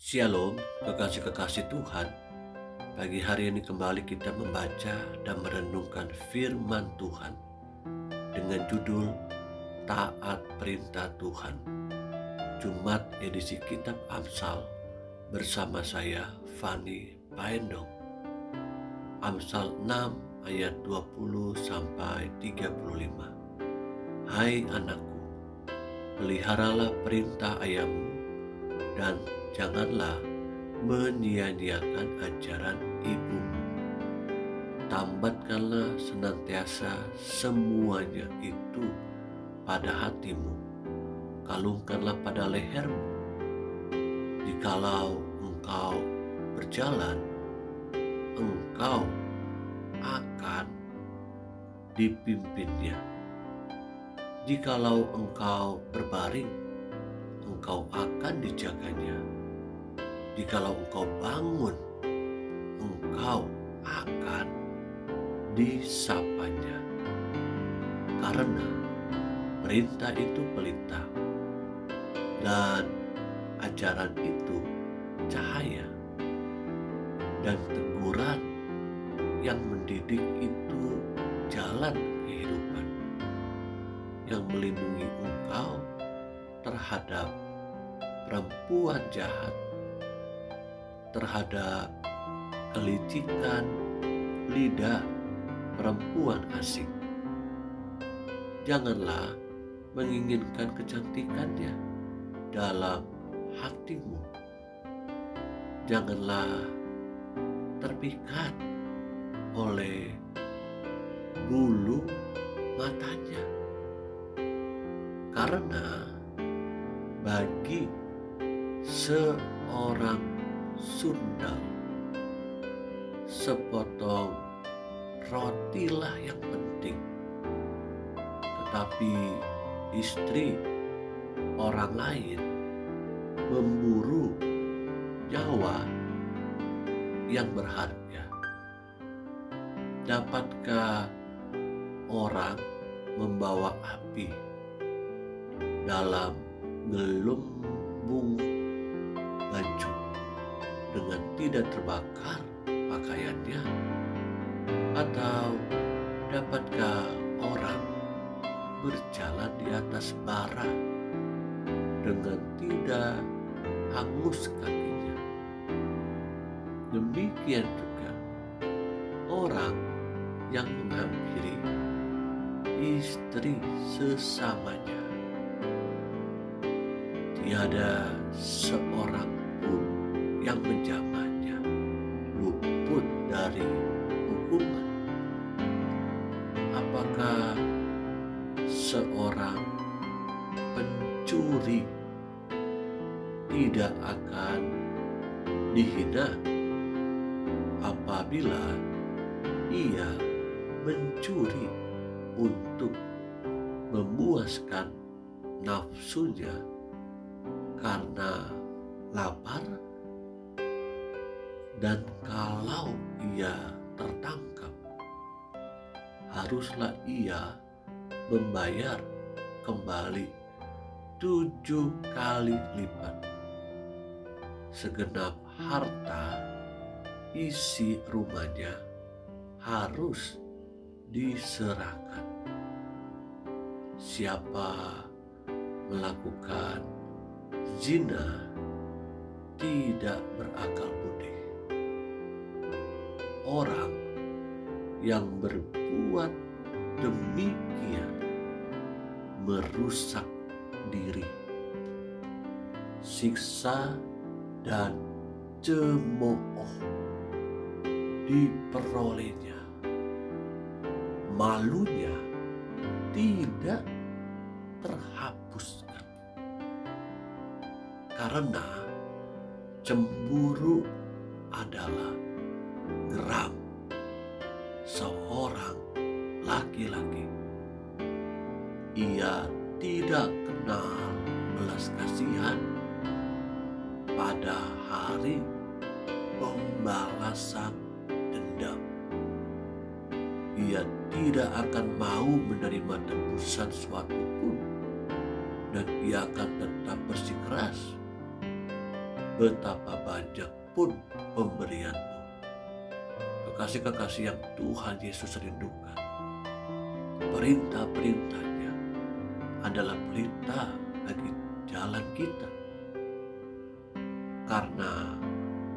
Shalom, kekasih-kekasih Tuhan. Pagi hari ini kembali kita membaca dan merenungkan firman Tuhan dengan judul Taat Perintah Tuhan. Jumat edisi Kitab Amsal bersama saya Fani Paendong. Amsal 6 ayat 20-35. Hai anakku, peliharalah perintah ayahmu dan janganlah menyia-nyiakan ajaran ibumu. Tambatkanlah senantiasa semuanya itu pada hatimu. Kalungkanlah pada lehermu. Jikalau engkau berjalan, engkau akan dipimpinnya. Jikalau engkau berbaring, engkau akan dijaganya. Jikalau engkau bangun, engkau akan disapanya. Karena perintah itu pelita, dan ajaran itu cahaya, dan teguran yang mendidik itu jalan kehidupan, yang melindungi engkau terhadap perempuan jahat, terhadap kelicikan lidah perempuan asing. Janganlah menginginkan kecantikannya dalam hatimu. Janganlah terpikat oleh bulu matanya, karena bagi seorang sundal, sepotong rotilah yang penting, tetapi istri orang lain memburu nyawa yang berharga. Dapatkah orang membawa api dalam gelembung baju dengan tidak terbakar pakaiannya? Atau dapatkah orang berjalan di atas bara dengan tidak hangus kakinya? Demikian juga orang yang menghampiri istri sesamanya. Tiada seorang pun yang menjamahnya luput dari hukuman. Apakah seorang pencuri tidak akan dihina apabila ia mencuri untuk memuaskan nafsunya karena lapar? Dan kalau ia tertangkap, haruslah ia membayar kembali 7 kali lipat segenap harta isi rumahnya harus diserahkan. Siapa melakukan zina tidak berakal budi. Orang yang berbuat demikian merusak diri. Siksa dan cemooh diperolehnya. Malunya tidak terhapuskan. Karena cemburu adalah geram seorang laki-laki. Ia tidak kenal belas kasihan pada hari pembalasan dendam. Ia tidak akan mau menerima tebusan suatu pun, dan ia akan tetap bersikeras betapa banyak pun pemberianmu. Kekasih-kekasih yang Tuhan Yesus rindukan, perintah-perintahnya adalah pelita bagi jalan kita. Karena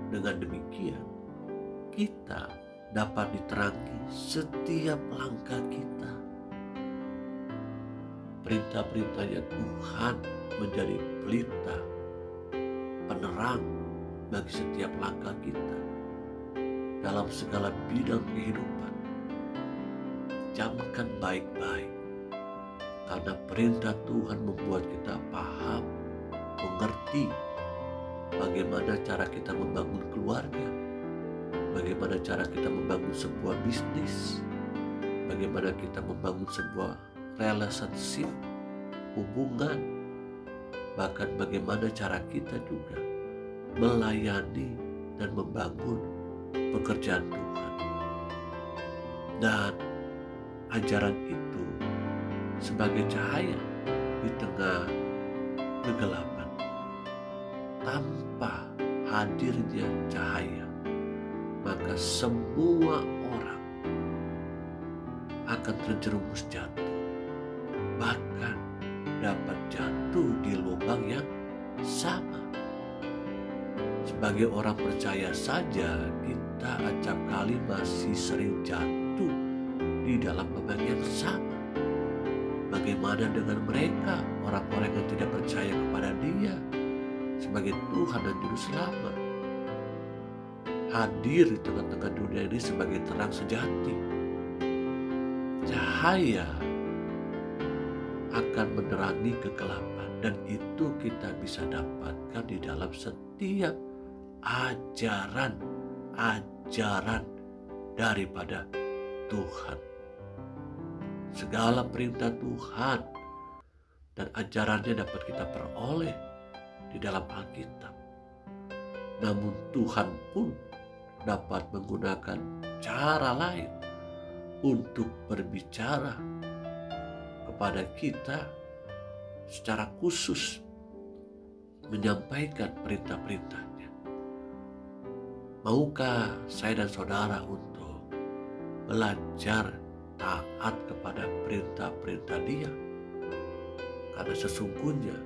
dengan demikian kita dapat diterangi setiap langkah kita. Perintah-perintahnya Tuhan menjadi pelita, penerang bagi setiap langkah kita dalam segala bidang kehidupan. Camkan baik-baik, karena perintah Tuhan membuat kita paham, mengerti bagaimana cara kita membangun keluarga, bagaimana cara kita membangun sebuah bisnis, bagaimana kita membangun sebuah relationship, hubungan, bahkan bagaimana cara kita juga melayani dan membangun pekerjaan Tuhan. Dan ajaran itu sebagai cahaya di tengah kegelapan. Tanpa hadirnya cahaya, maka semua orang akan terjerumus jatuh, bahkan dapat jatuh di lubang yang sama. Sebagai orang percaya saja, kita acap kali masih sering jatuh di dalam lubang yang sama. Bagaimana dengan mereka, orang-orang yang tidak percaya kepada Dia sebagai Tuhan dan Juru Selamat, hadir di tengah-tengah dunia ini sebagai terang sejati. Cahaya akan menerangi kegelapan, dan itu kita bisa dapatkan di dalam setiap ajaran daripada Tuhan. Segala perintah Tuhan dan ajarannya dapat kita peroleh di dalam Alkitab. Namun Tuhan pun dapat menggunakan cara lain untuk berbicara kepada kita secara khusus, menyampaikan perintah-perintahnya. Maukah saya dan saudara untuk belajar taat kepada perintah-perintah Dia? Karena sesungguhnya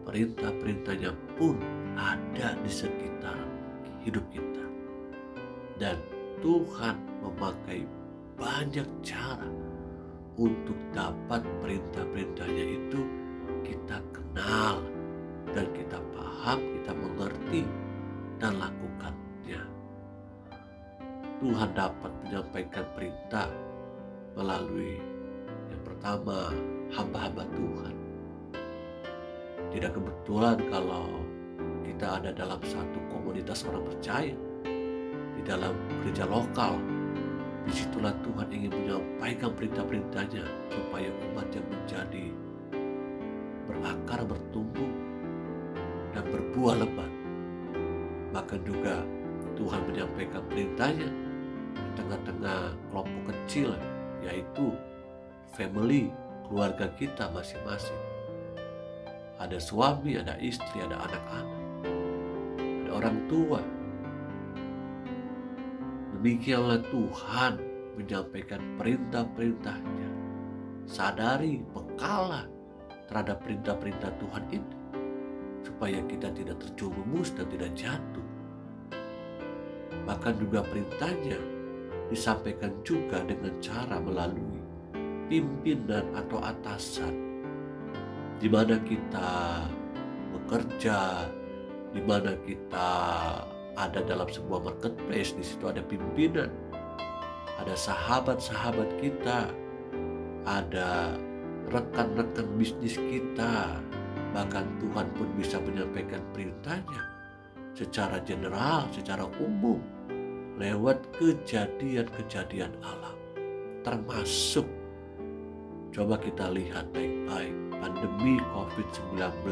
perintah-perintahnya pun ada di sekitar hidup kita. Dan Tuhan memakai banyak cara untuk dapat perintah-perintahnya itu kita kenal dan kita paham, kita mengerti dan lakukannya. Tuhan dapat menyampaikan perintah melalui yang pertama, hamba-hamba Tuhan. Tidak kebetulan kalau kita ada dalam satu komunitas orang percaya, di dalam gereja lokal. Disitulah Tuhan ingin menyampaikan perintah-perintahnya supaya umatnya menjadi berakar, bertumbuh, dan berbuah lebat. Bahkan juga Tuhan menyampaikan perintahnya di tengah-tengah kelompok kecil, yaitu family, keluarga kita masing-masing. Ada suami, ada istri, ada anak-anak, ada orang tua. Demikianlah Tuhan menyampaikan perintah-perintahnya. Sadari, bekalah terhadap perintah-perintah Tuhan itu, supaya kita tidak terjerumus dan tidak jatuh. Bahkan juga perintahnya disampaikan juga dengan cara melalui pimpinan atau atasan, di mana kita bekerja, di mana kita ada dalam sebuah marketplace. Di situ ada pimpinan, ada sahabat-sahabat kita, ada rekan-rekan bisnis kita. Bahkan Tuhan pun bisa menyampaikan perintahnya secara general, secara umum, lewat kejadian-kejadian alam. Termasuk, coba kita lihat baik-baik, pandemi COVID-19.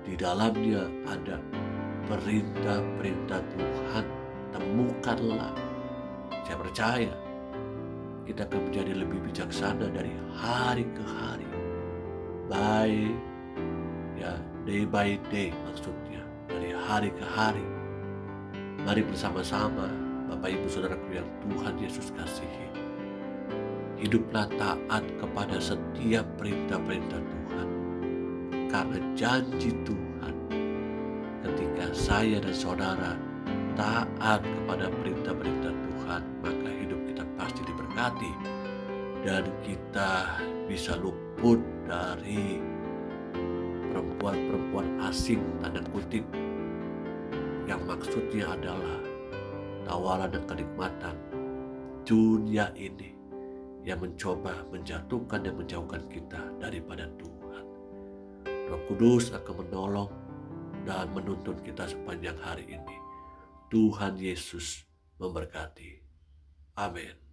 Di dalamnya ada perintah-perintah Tuhan. Temukanlah. Saya percaya kita akan menjadi lebih bijaksana dari hari ke hari. Day by day, maksudnya dari hari ke hari. Mari bersama-sama Bapak Ibu Saudaraku yang Tuhan Yesus kasihi, hiduplah taat kepada setiap perintah-perintah Tuhan. Karena janji Tuhan, ketika saya dan saudara taat kepada perintah-perintah Tuhan, maka hidup kita pasti diberkati dan kita bisa luput dari perempuan-perempuan asing tanda kutip, yang maksudnya adalah tawaran dan kenikmatan dunia ini yang mencoba menjatuhkan dan menjauhkan kita daripada Tuhan. Roh Kudus akan menolong dan menuntun kita sepanjang hari ini. Tuhan Yesus memberkati. Amin.